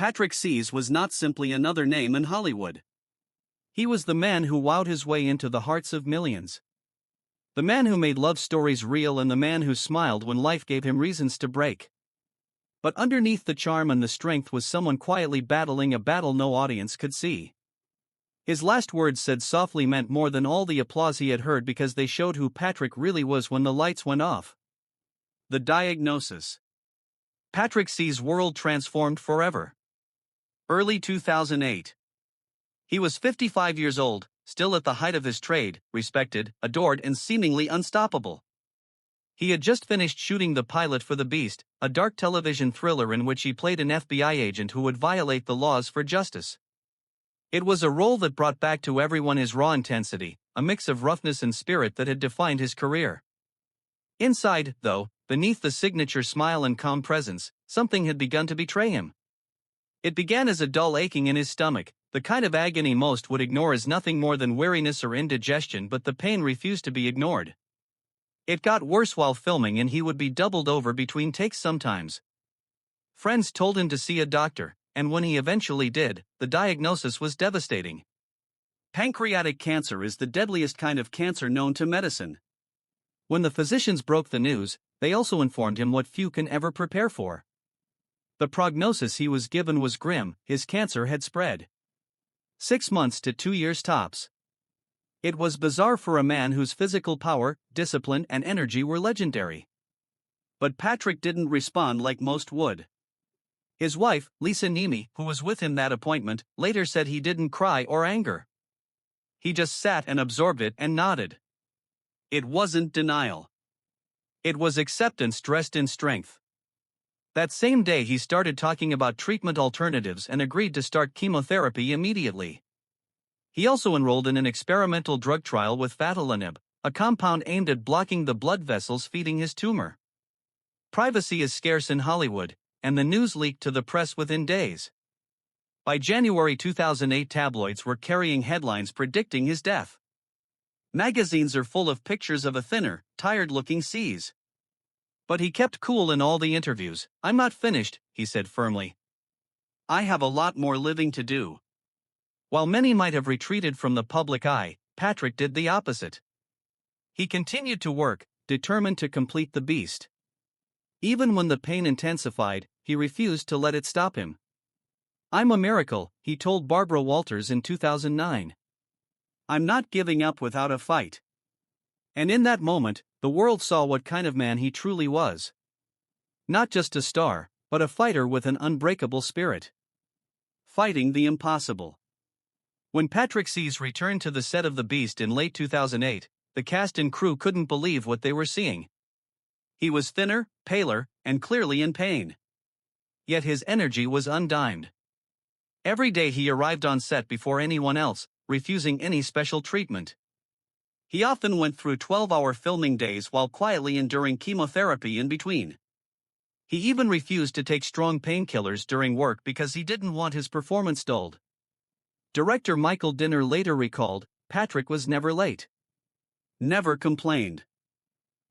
Patrick Swayze was not simply another name in Hollywood. He was the man who wowed his way into the hearts of millions. The man who made love stories real and the man who smiled when life gave him reasons to break. But underneath the charm and the strength was someone quietly battling a battle no audience could see. His last words said softly meant more than all the applause he had heard because they showed who Patrick really was when the lights went off. The diagnosis. Patrick Swayze's world transformed forever. Early 2008. He was 55 years old, still at the height of his trade, respected, adored and seemingly unstoppable. He had just finished shooting the pilot for The Beast, a dark television thriller in which he played an FBI agent who would violate the laws for justice. It was a role that brought back to everyone his raw intensity, a mix of roughness and spirit that had defined his career. Inside, though, beneath the signature smile and calm presence, something had begun to betray him. It began as a dull aching in his stomach, the kind of agony most would ignore as nothing more than weariness or indigestion, but the pain refused to be ignored. It got worse while filming and he would be doubled over between takes sometimes. Friends told him to see a doctor, and when he eventually did, the diagnosis was devastating. Pancreatic cancer is the deadliest kind of cancer known to medicine. When the physicians broke the news, they also informed him what few can ever prepare for. The prognosis he was given was grim. His cancer had spread. 6 months to 2 years tops. It was bizarre for a man whose physical power, discipline, and energy were legendary. But Patrick didn't respond like most would. His wife, Lisa Nemi, who was with him that appointment, later said he didn't cry or anger. He just sat and absorbed it and nodded. It wasn't denial. It was acceptance dressed in strength. That same day he started talking about treatment alternatives and agreed to start chemotherapy immediately. He also enrolled in an experimental drug trial with fatalanib, a compound aimed at blocking the blood vessels feeding his tumor. Privacy is scarce in Hollywood, and the news leaked to the press within days. By January 2008, tabloids were carrying headlines predicting his death. Magazines are full of pictures of a thinner, tired-looking Swayze. But he kept cool in all the interviews. "I'm not finished," he said firmly. "I have a lot more living to do." While many might have retreated from the public eye, Patrick did the opposite. He continued to work, determined to complete The Beast. Even when the pain intensified, he refused to let it stop him. "I'm a miracle," he told Barbara Walters in 2009. "I'm not giving up without a fight." And in that moment, the world saw what kind of man he truly was. Not just a star, but a fighter with an unbreakable spirit. Fighting the impossible. When Patrick Swayze returned to the set of The Beast in late 2008, the cast and crew couldn't believe what they were seeing. He was thinner, paler, and clearly in pain. Yet his energy was undimed. Every day he arrived on set before anyone else, refusing any special treatment. He often went through 12-hour filming days while quietly enduring chemotherapy in between. He even refused to take strong painkillers during work because he didn't want his performance dulled. Director Michael Dinner later recalled, "Patrick was never late. Never complained.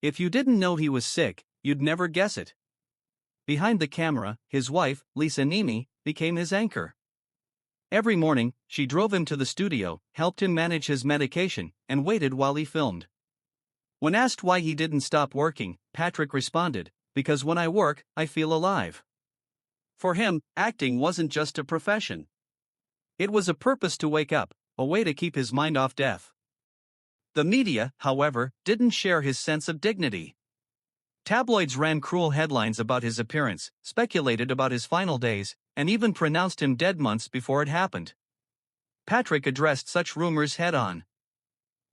If you didn't know he was sick, you'd never guess it." Behind the camera, his wife, Lisa Nemi, became his anchor. Every morning, she drove him to the studio, helped him manage his medication, and waited while he filmed. When asked why he didn't stop working, Patrick responded, "Because when I work, I feel alive." For him, acting wasn't just a profession. It was a purpose to wake up, a way to keep his mind off death. The media, however, didn't share his sense of dignity. Tabloids ran cruel headlines about his appearance, speculated about his final days, and even pronounced him dead months before it happened. Patrick addressed such rumors head-on.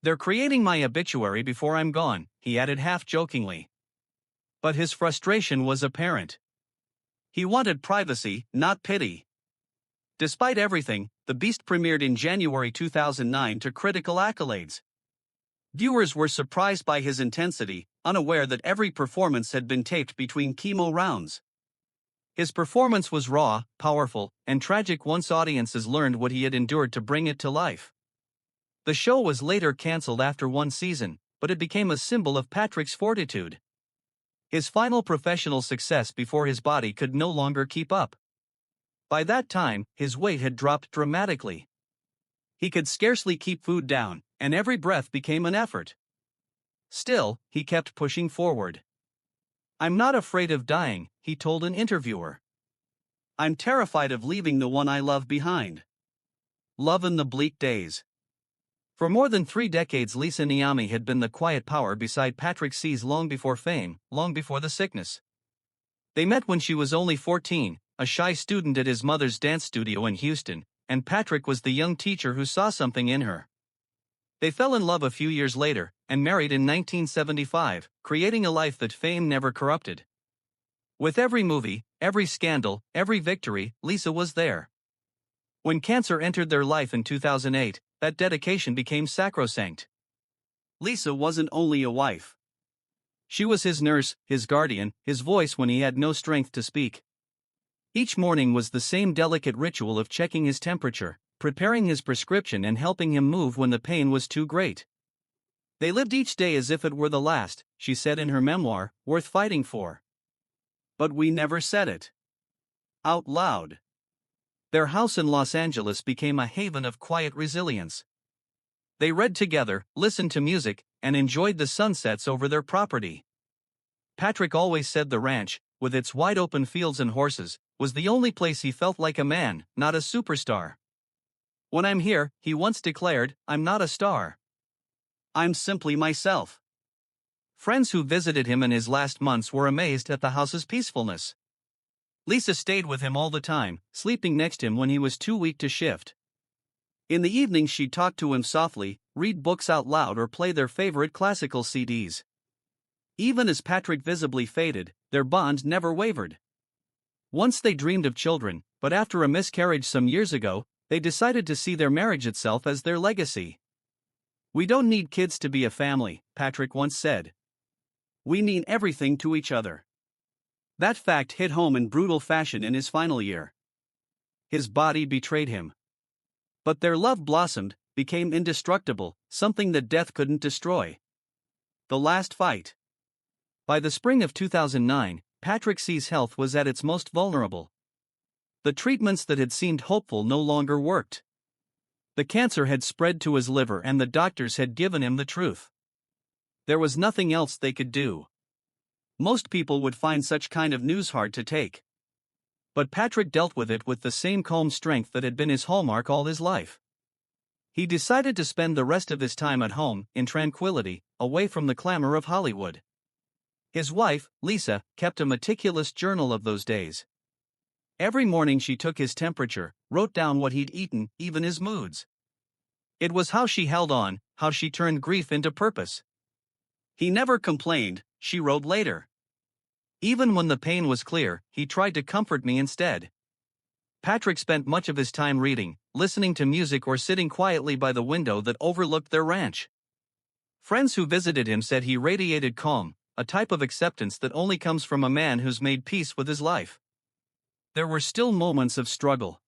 "They're creating my obituary before I'm gone," he added half-jokingly. But his frustration was apparent. He wanted privacy, not pity. Despite everything, The Beast premiered in January 2009 to critical accolades. Viewers were surprised by his intensity, unaware that every performance had been taped between chemo rounds. His performance was raw, powerful, and tragic once audiences learned what he had endured to bring it to life. The show was later cancelled after one season, but it became a symbol of Patrick's fortitude. His final professional success before his body could no longer keep up. By that time, his weight had dropped dramatically. He could scarcely keep food down, and every breath became an effort. Still, he kept pushing forward. "I'm not afraid of dying," he told an interviewer. "I'm terrified of leaving the one I love behind." Love in the bleak days. For more than 3 decades, Lisa Niami had been the quiet power beside Patrick Swayze long before fame, long before the sickness. They met when she was only 14, a shy student at his mother's dance studio in Houston, and Patrick was the young teacher who saw something in her. They fell in love a few years later, and married in 1975, creating a life that fame never corrupted. With every movie, every scandal, every victory, Lisa was there. When cancer entered their life in 2008, that dedication became sacrosanct. Lisa wasn't only a wife. She was his nurse, his guardian, his voice when he had no strength to speak. Each morning was the same delicate ritual of checking his temperature, preparing his prescription, and helping him move when the pain was too great. They lived each day as if it were the last, she said in her memoir, worth fighting for. But we never said it out loud. Their house in Los Angeles became a haven of quiet resilience. They read together, listened to music, and enjoyed the sunsets over their property. Patrick always said the ranch, with its wide-open fields and horses, was the only place he felt like a man, not a superstar. "When I'm here," he once declared, "I'm not a star. I'm simply myself." Friends who visited him in his last months were amazed at the house's peacefulness. Lisa stayed with him all the time, sleeping next to him when he was too weak to shift. In the evenings she'd talk to him softly, read books out loud, or play their favorite classical CDs. Even as Patrick visibly faded, their bond never wavered. Once they dreamed of children, but after a miscarriage some years ago, they decided to see their marriage itself as their legacy. "We don't need kids to be a family," Patrick once said. "We mean everything to each other." That fact hit home in brutal fashion in his final year. His body betrayed him. But their love blossomed, became indestructible, something that death couldn't destroy. The last fight. By the spring of 2009, Patrick Swayze's health was at its most vulnerable. The treatments that had seemed hopeful no longer worked. The cancer had spread to his liver, and the doctors had given him the truth. There was nothing else they could do. Most people would find such kind of news hard to take. But Patrick dealt with it with the same calm strength that had been his hallmark all his life. He decided to spend the rest of his time at home, in tranquility, away from the clamor of Hollywood. His wife, Lisa, kept a meticulous journal of those days. Every morning she took his temperature, wrote down what he'd eaten, even his moods. It was how she held on, how she turned grief into purpose. "He never complained," she wrote later. "Even when the pain was clear, he tried to comfort me instead." Patrick spent much of his time reading, listening to music, or sitting quietly by the window that overlooked their ranch. Friends who visited him said he radiated calm, a type of acceptance that only comes from a man who's made peace with his life. There were still moments of struggle.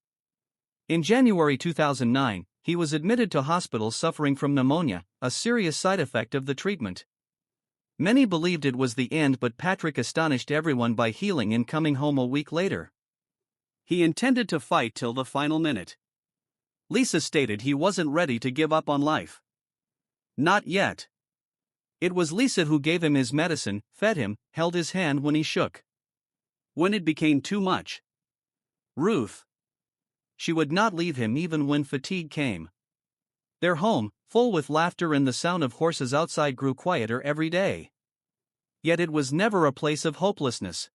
In January 2009, he was admitted to hospital suffering from pneumonia, a serious side effect of the treatment. Many believed it was the end, but Patrick astonished everyone by healing and coming home a week later. He intended to fight till the final minute. Lisa stated he wasn't ready to give up on life. Not yet. It was Lisa who gave him his medicine, fed him, held his hand when he shook. When it became too much. Ruth. She would not leave him even when fatigue came. Their home, full with laughter and the sound of horses outside, grew quieter every day. Yet it was never a place of hopelessness.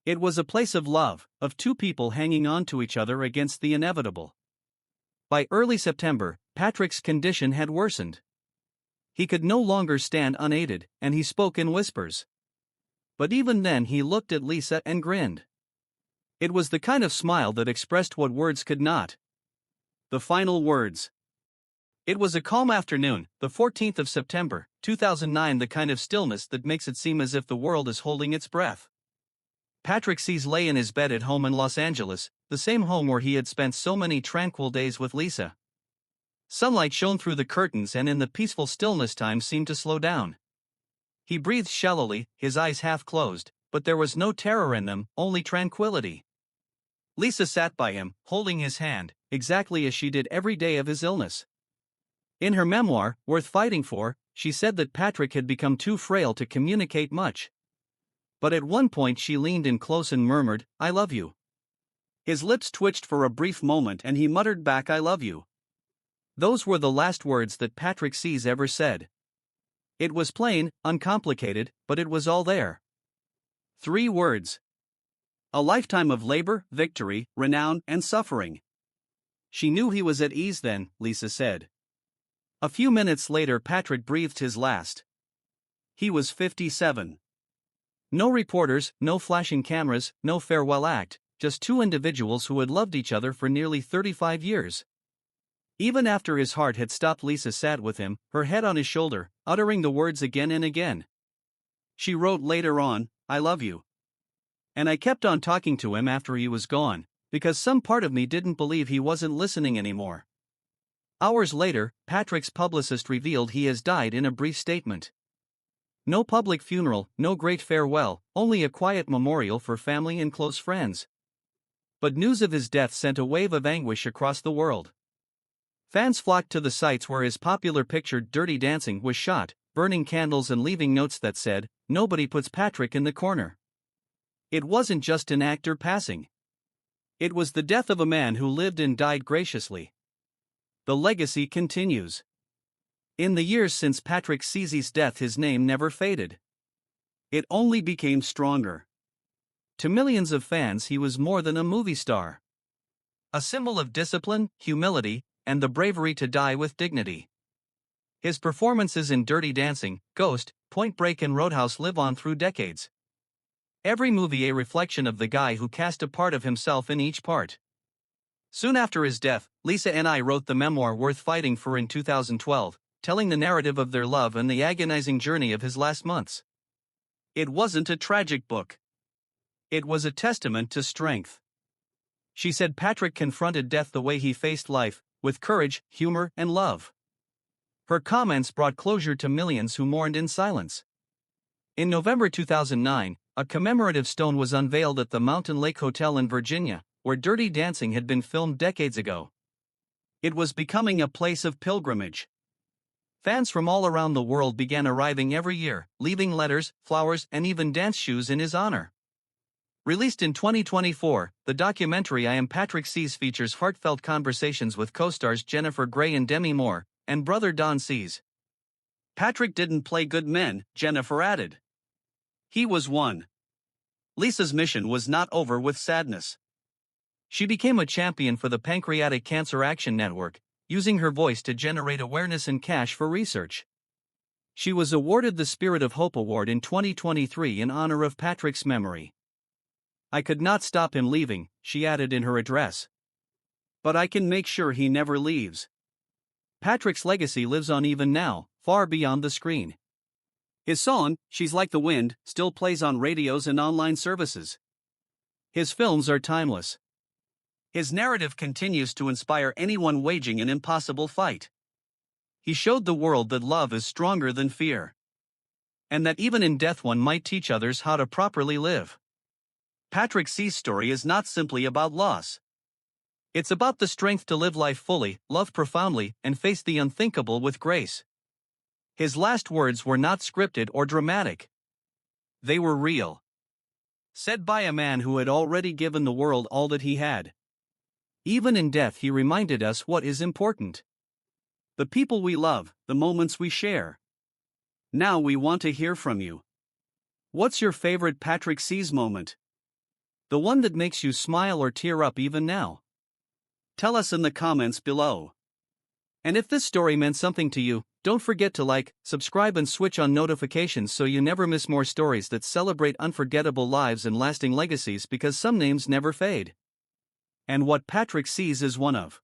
It was a place of love, of two people hanging on to each other against the inevitable. By early September, Patrick's condition had worsened. He could no longer stand unaided, and he spoke in whispers. But even then he looked at Lisa and grinned. It was the kind of smile that expressed what words could not. The final words. It was a calm afternoon, the 14th of September, 2009, the kind of stillness that makes it seem as if the world is holding its breath. Patrick Swayze lay in his bed at home in Los Angeles, the same home where he had spent so many tranquil days with Lisa. Sunlight shone through the curtains, and in the peaceful stillness time seemed to slow down. He breathed shallowly, his eyes half closed, but there was no terror in them, only tranquility. Lisa sat by him, holding his hand, exactly as she did every day of his illness. In her memoir, Worth Fighting For, she said that Patrick had become too frail to communicate much. But at one point she leaned in close and murmured, "I love you." His lips twitched for a brief moment and he muttered back, "I love you." Those were the last words that Patrick Swayze ever said. It was plain, uncomplicated, but it was all there. 3 words. A lifetime of labor, victory, renown, and suffering. She knew he was at ease then, Lisa said. A few minutes later Patrick breathed his last. He was 57. No reporters, no flashing cameras, no farewell act, just 2 individuals who had loved each other for nearly 35 years. Even after his heart had stopped, Lisa sat with him, her head on his shoulder, uttering the words again and again. She wrote later on, "I love you. And I kept on talking to him after he was gone, because some part of me didn't believe he wasn't listening anymore." Hours later, Patrick's publicist revealed he has died in a brief statement. No public funeral, no great farewell, only a quiet memorial for family and close friends. But news of his death sent a wave of anguish across the world. Fans flocked to the sites where his popular picture Dirty Dancing was shot, burning candles and leaving notes that said, "Nobody puts Patrick in the corner." It wasn't just an actor passing. It was the death of a man who lived and died graciously. The legacy continues. In the years since Patrick Swayze's death, his name never faded. It only became stronger. To millions of fans, he was more than a movie star. A symbol of discipline, humility, and the bravery to die with dignity. His performances in Dirty Dancing, Ghost, Point Break and Roadhouse live on through decades. Every movie a reflection of the guy who cast a part of himself in each part. Soon after his death, Lisa and I wrote the memoir Worth Fighting For in 2012, telling the narrative of their love and the agonizing journey of his last months. It wasn't a tragic book. It was a testament to strength. She said Patrick confronted death the way he faced life, with courage, humor, and love. Her comments brought closure to millions who mourned in silence. In November 2009, a commemorative stone was unveiled at the Mountain Lake Hotel in Virginia, where Dirty Dancing had been filmed decades ago. It was becoming a place of pilgrimage. Fans from all around the world began arriving every year, leaving letters, flowers, and even dance shoes in his honor. Released in 2024, the documentary I Am Patrick Swayze features heartfelt conversations with co-stars Jennifer Grey and Demi Moore, and brother Don Swayze. Patrick didn't play good men, Jennifer added. He was one. Lisa's mission was not over with sadness. She became a champion for the Pancreatic Cancer Action Network, using her voice to generate awareness and cash for research. She was awarded the Spirit of Hope Award in 2023 in honor of Patrick's memory. "I could not stop him leaving," she added in her address. "But I can make sure he never leaves." Patrick's legacy lives on even now, far beyond the screen. His song, "She's Like the Wind," still plays on radios and online services. His films are timeless. His narrative continues to inspire anyone waging an impossible fight. He showed the world that love is stronger than fear. And that even in death one might teach others how to properly live. Patrick Swayze's story is not simply about loss. It's about the strength to live life fully, love profoundly, and face the unthinkable with grace. His last words were not scripted or dramatic. They were real. Said by a man who had already given the world all that he had. Even in death he reminded us what is important. The people we love, the moments we share. Now we want to hear from you. What's your favorite Patrick Swayze moment? The one that makes you smile or tear up even now? Tell us in the comments below. And if this story meant something to you, don't forget to like, subscribe and switch on notifications so you never miss more stories that celebrate unforgettable lives and lasting legacies, because some names never fade. And what Patrick Swayze is one of.